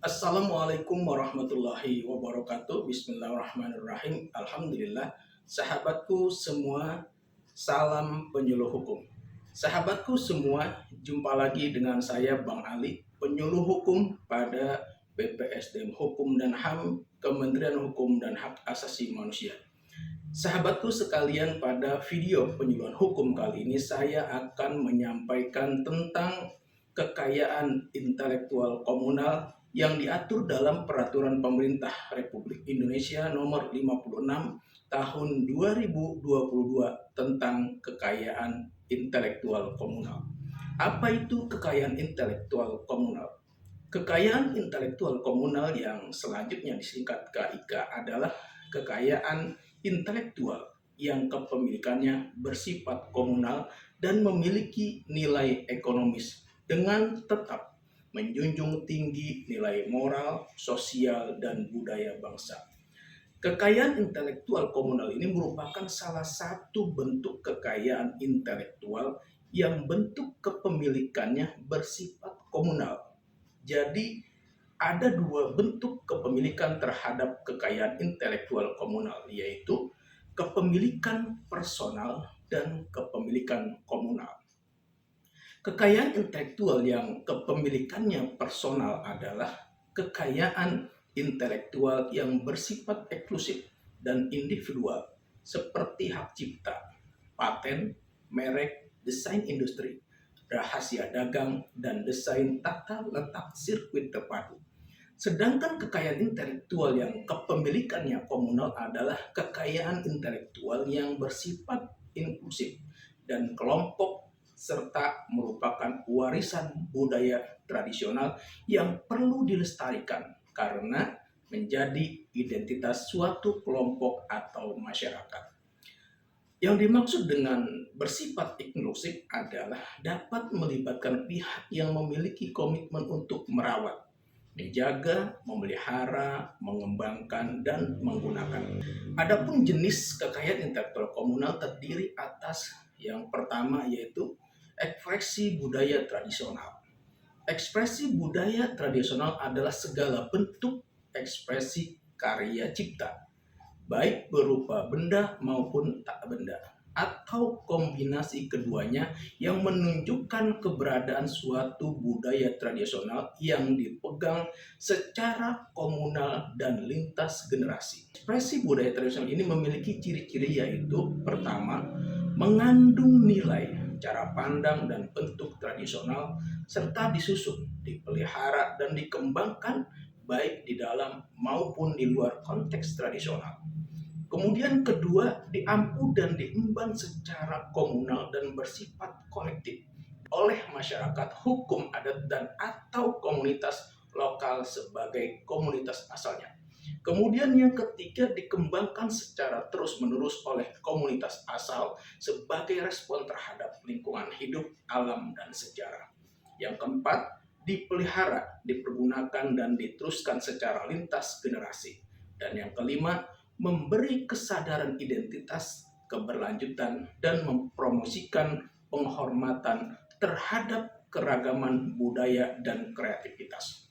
Assalamualaikum warahmatullahi wabarakatuh. Bismillahirrahmanirrahim. Alhamdulillah. Sahabatku semua, salam penyuluh hukum. Sahabatku semua, jumpa lagi dengan saya Bang Ali, penyuluh hukum pada BPSDM Hukum dan HAM, Kementerian Hukum dan Hak Asasi Manusia. Sahabatku sekalian, pada video penyuluhan hukum kali ini saya akan menyampaikan tentang kekayaan intelektual komunal yang diatur dalam Peraturan Pemerintah Republik Indonesia Nomor 56 Tahun 2022 tentang kekayaan intelektual komunal. Apa itu kekayaan intelektual komunal? Kekayaan intelektual komunal yang selanjutnya disingkat KIK adalah kekayaan intelektual yang kepemilikannya bersifat komunal dan memiliki nilai ekonomis dengan tetap menjunjung tinggi nilai moral, sosial, dan budaya bangsa. Kekayaan intelektual komunal ini merupakan salah satu bentuk kekayaan intelektual yang bentuk kepemilikannya bersifat komunal. Jadi ada dua bentuk kepemilikan terhadap kekayaan intelektual komunal, yaitu kepemilikan personal dan kepemilikan komunal. Kekayaan intelektual yang kepemilikannya personal adalah kekayaan intelektual yang bersifat eksklusif dan individual, seperti hak cipta, paten, merek, desain industri, rahasia dagang, dan desain tata letak sirkuit terpadu. Sedangkan kekayaan intelektual yang kepemilikannya komunal adalah kekayaan intelektual yang bersifat inklusif dan kelompok serta merupakan warisan budaya tradisional yang perlu dilestarikan karena menjadi identitas suatu kelompok atau masyarakat. Yang dimaksud dengan bersifat inklusif adalah dapat melibatkan pihak yang memiliki komitmen untuk merawat, menjaga, memelihara, mengembangkan, dan menggunakan. Adapun jenis kekayaan intelektual komunal terdiri atas yang pertama, yaitu ekspresi budaya tradisional. Ekspresi budaya tradisional adalah segala bentuk ekspresi karya cipta, baik berupa benda maupun tak benda, atau kombinasi keduanya yang menunjukkan keberadaan suatu budaya tradisional yang dipegang secara komunal dan lintas generasi. Ekspresi budaya tradisional ini memiliki ciri-ciri, yaitu pertama, mengandung nilai, cara pandang, dan bentuk tradisional, serta disusun, dipelihara, dan dikembangkan baik di dalam maupun di luar konteks tradisional. Kemudian kedua, diampu dan diemban secara komunal dan bersifat kolektif oleh masyarakat hukum adat dan atau komunitas lokal sebagai komunitas asalnya. Kemudian yang ketiga, dikembangkan secara terus-menerus oleh komunitas asal sebagai respon terhadap lingkungan hidup, alam, dan sejarah. Yang keempat, dipelihara, dipergunakan, dan diteruskan secara lintas generasi. Dan yang kelima, memberi kesadaran identitas, keberlanjutan, dan mempromosikan penghormatan terhadap keragaman budaya dan kreativitas.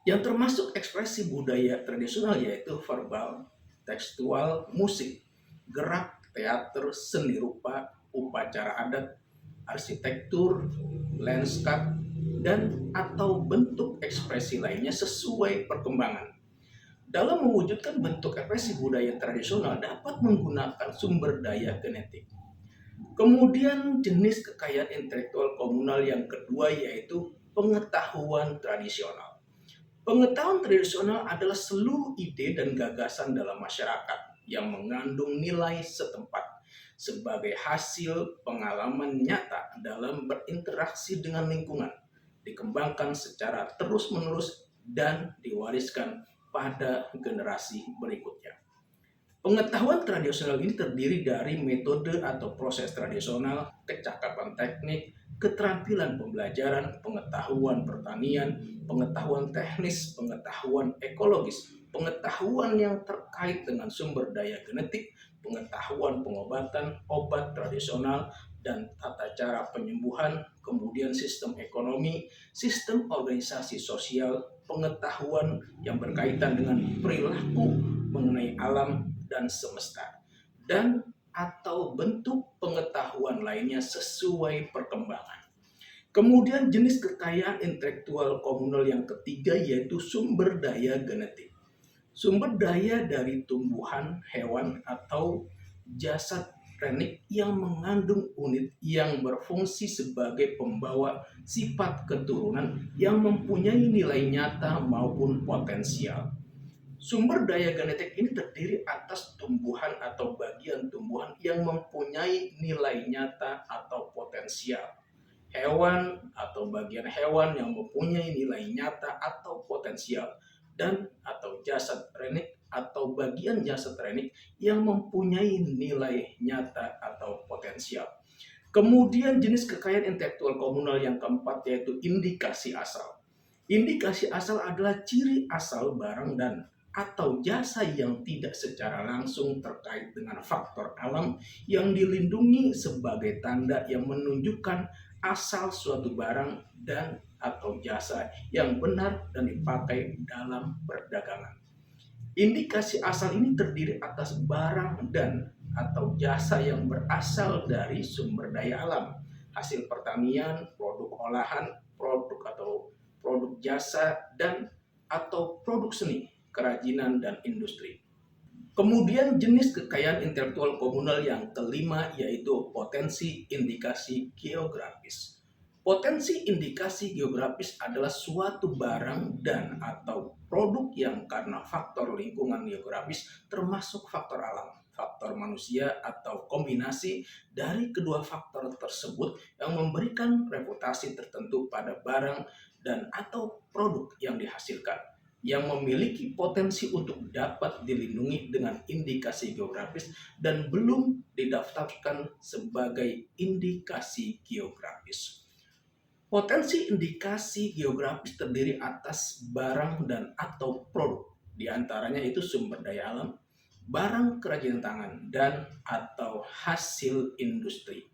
Yang termasuk ekspresi budaya tradisional yaitu verbal, tekstual, musik, gerak, teater, seni rupa, upacara adat, arsitektur, landscape, dan atau bentuk ekspresi lainnya sesuai perkembangan. Dalam mewujudkan bentuk ekspresi budaya tradisional dapat menggunakan sumber daya genetik. Kemudian jenis kekayaan intelektual komunal yang kedua yaitu pengetahuan tradisional. Pengetahuan tradisional adalah seluruh ide dan gagasan dalam masyarakat yang mengandung nilai setempat sebagai hasil pengalaman nyata dalam berinteraksi dengan lingkungan, dikembangkan secara terus-menerus dan diwariskan pada generasi berikutnya. Pengetahuan tradisional ini terdiri dari metode atau proses tradisional, kecakapan teknik, keterampilan pembelajaran, pengetahuan pertanian, pengetahuan teknis, pengetahuan ekologis, pengetahuan yang terkait dengan sumber daya genetik, pengetahuan pengobatan, obat tradisional, dan tata cara penyembuhan, kemudian sistem ekonomi, sistem organisasi sosial, pengetahuan yang berkaitan dengan perilaku mengenai alam dan semesta, dan atau bentuk pengetahuan lainnya sesuai perkembangan. Kemudian jenis kekayaan intelektual komunal yang ketiga yaitu sumber daya genetik. Sumber daya dari tumbuhan, hewan, atau jasad renik yang mengandung unit yang berfungsi sebagai pembawa sifat keturunan yang mempunyai nilai nyata maupun potensial. Sumber daya genetik ini terdiri atas tumbuhan atau bagian tumbuhan yang mempunyai nilai nyata atau potensial, hewan atau bagian hewan yang mempunyai nilai nyata atau potensial, dan atau jasad renik atau bagian jasad renik yang mempunyai nilai nyata atau potensial. Kemudian jenis kekayaan intelektual komunal yang keempat yaitu indikasi asal. Indikasi asal adalah ciri asal barang dan atau jasa yang tidak secara langsung terkait dengan faktor alam yang dilindungi sebagai tanda yang menunjukkan asal suatu barang dan atau jasa yang benar dan dipakai dalam perdagangan. Indikasi asal ini terdiri atas barang dan atau jasa yang berasal dari sumber daya alam, hasil pertanian, produk olahan, produk atau produk jasa, dan atau produk seni, kerajinan, dan industri. Kemudian jenis kekayaan intelektual komunal yang kelima yaitu potensi indikasi geografis. Potensi indikasi geografis adalah suatu barang dan atau produk yang karena faktor lingkungan geografis termasuk faktor alam, faktor manusia atau kombinasi dari kedua faktor tersebut yang memberikan reputasi tertentu pada barang dan atau produk yang dihasilkan, yang memiliki potensi untuk dapat dilindungi dengan indikasi geografis dan belum didaftarkan sebagai indikasi geografis. Potensi indikasi geografis terdiri atas barang dan atau produk, diantaranya itu sumber daya alam, barang kerajinan tangan, dan atau hasil industri.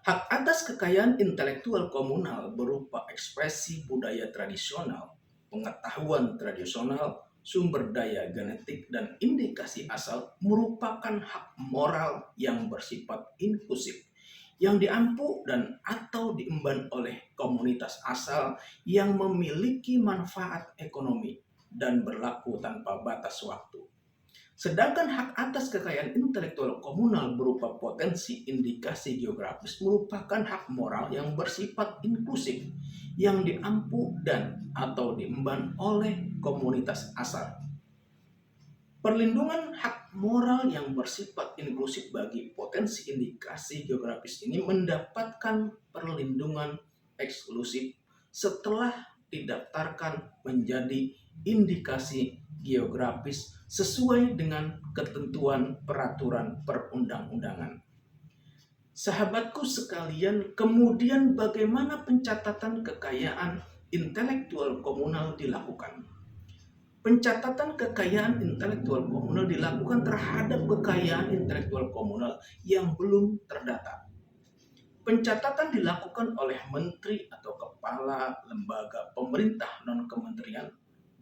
Hak atas kekayaan intelektual komunal berupa ekspresi budaya tradisional, pengetahuan tradisional, sumber daya genetik, dan indikasi asal merupakan hak moral yang bersifat inklusif, yang diampu dan atau diemban oleh komunitas asal yang memiliki manfaat ekonomi dan berlaku tanpa batas waktu. Sedangkan hak atas kekayaan intelektual komunal berupa potensi indikasi geografis merupakan hak moral yang bersifat inklusif, yang diampu dan atau diemban oleh komunitas asal. Perlindungan hak moral yang bersifat inklusif bagi potensi indikasi geografis ini mendapatkan perlindungan eksklusif setelah didaftarkan menjadi indikasi geografis sesuai dengan ketentuan peraturan perundang-undangan. Sahabatku sekalian, kemudian bagaimana pencatatan kekayaan intelektual komunal dilakukan? Pencatatan kekayaan intelektual komunal dilakukan terhadap kekayaan intelektual komunal yang belum terdata. Pencatatan dilakukan oleh menteri atau kepala lembaga pemerintah non-kementerian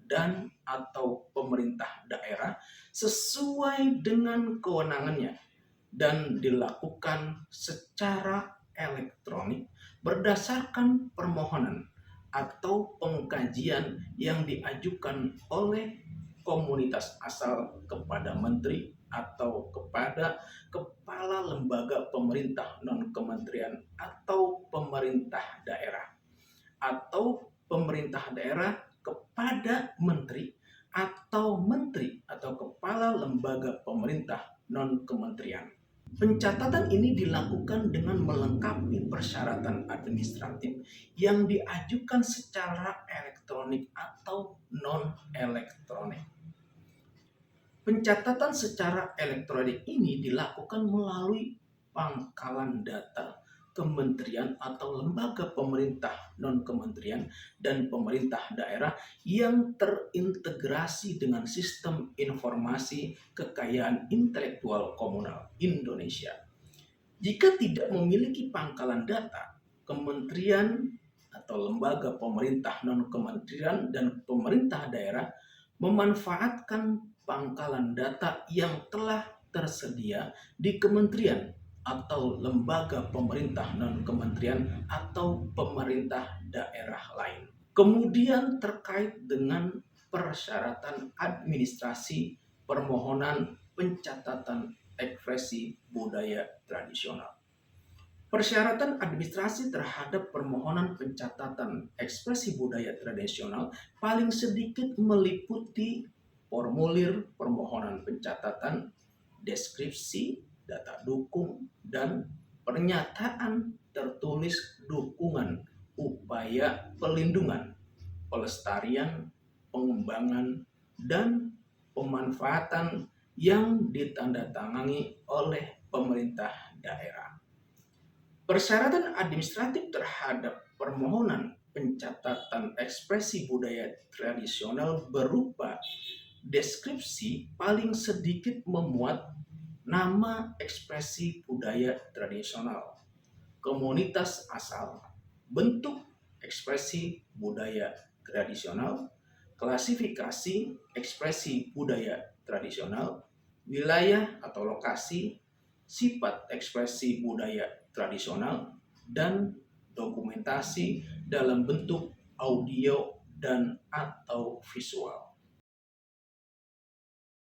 dan atau pemerintah daerah sesuai dengan kewenangannya dan dilakukan secara elektronik berdasarkan permohonan atau pengkajian yang diajukan oleh komunitas asal kepada menteri atau kepada kepala lembaga pemerintah non-kementerian atau pemerintah daerah, atau pemerintah daerah kepada menteri atau kepala lembaga pemerintah non-kementerian. Pencatatan ini dilakukan dengan melengkapi persyaratan administratif yang diajukan secara elektronik atau non-elektronik. Pencatatan secara elektronik ini dilakukan melalui pangkalan data kementerian atau lembaga pemerintah non-kementerian dan pemerintah daerah yang terintegrasi dengan sistem informasi kekayaan intelektual komunal Indonesia. Jika tidak memiliki pangkalan data, kementerian atau lembaga pemerintah non-kementerian dan pemerintah daerah memanfaatkan pangkalan data yang telah tersedia di kementerian atau lembaga pemerintah non-kementerian atau pemerintah daerah lain. Kemudian terkait dengan persyaratan administrasi permohonan pencatatan ekspresi budaya tradisional. Persyaratan administrasi terhadap permohonan pencatatan ekspresi budaya tradisional paling sedikit meliputi formulir permohonan pencatatan, deskripsi, data dukung, dan pernyataan tertulis dukungan upaya pelindungan, pelestarian, pengembangan, dan pemanfaatan yang ditandatangani oleh pemerintah daerah. Persyaratan administratif terhadap permohonan pencatatan ekspresi budaya tradisional berupa deskripsi paling sedikit memuat nama ekspresi budaya tradisional, komunitas asal, bentuk ekspresi budaya tradisional, klasifikasi ekspresi budaya tradisional, wilayah atau lokasi, sifat ekspresi budaya tradisional, dan dokumentasi dalam bentuk audio dan atau visual.